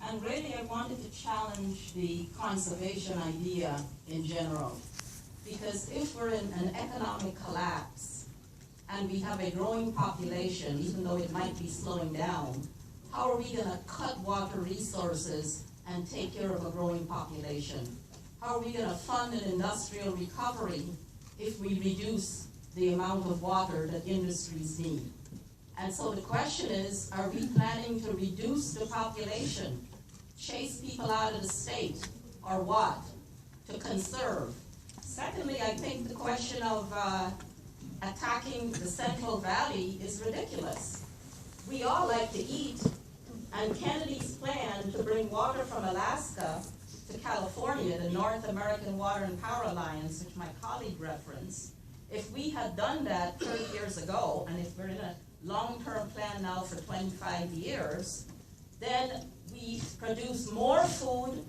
And really, I wanted to challenge the conservation idea in general. Because if we're in an economic collapse and we have a growing population, even though it might be slowing down, how are we going to cut water resources and take care of a growing population? How are we going to fund an industrial recovery if we reduce the amount of water that industries need? And so the question is, are we planning to reduce the population, chase people out of the state, or what? To conserve. Secondly, I think the question of attacking the Central Valley is ridiculous. We all like to eat, and Kennedy's plan to bring water from Alaska to California, the North American Water and Power Alliance, which my colleague referenced, if we had done that 30 years ago, and if we're in a long-term plan now for 25 years, then we produce more food,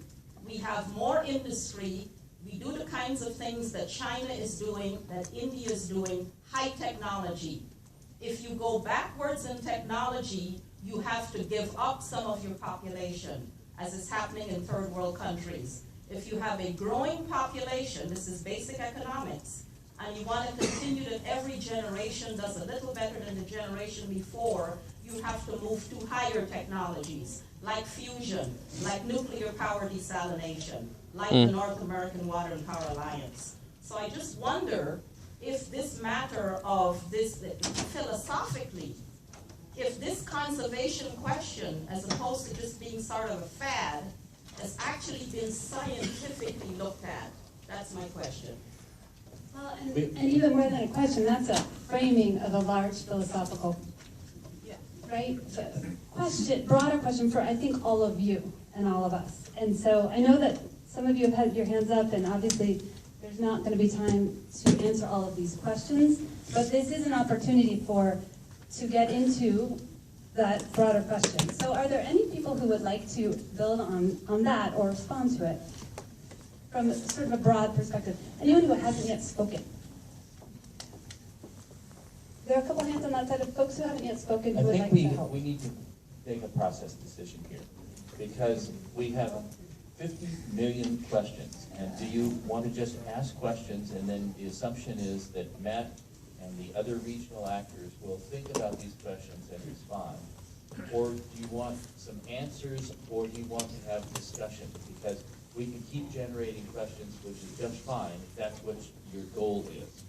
we have more industry, we do the kinds of things that China is doing, that India is doing, high technology. If you go backwards in technology, you have to give up some of your population, as is happening in third world countries. If you have a growing population, this is basic economics, and you want to continue that every generation does a little better than the generation before, you have to move to higher technologies, like fusion, like nuclear power desalination, like the North American Water and Power Alliance. So I just wonder if this matter of this, philosophically, if this conservation question, as opposed to just being sort of a fad, has actually been scientifically looked at. That's my question. Well, and even more than a question, that's a framing of a large philosophical, right? Question, broader question for, I think, all of you and all of us. And so I know that some of you have had your hands up, and obviously there's not going to be time to answer all of these questions, but this is an opportunity to get into that broader question. So are there any people who would like to build on that or respond to it from sort of a broad perspective? Anyone who hasn't yet spoken? There are a couple hands on that side of folks who haven't yet spoken who would like to help. We need to make a process decision here, because we have 50 million questions. And do you want to just ask questions, and then the assumption is that Matt and the other regional actors will think about these questions and respond? Or do you want some answers, or do you want to have discussion? Because we can keep generating questions, which is just fine if that's what your goal is.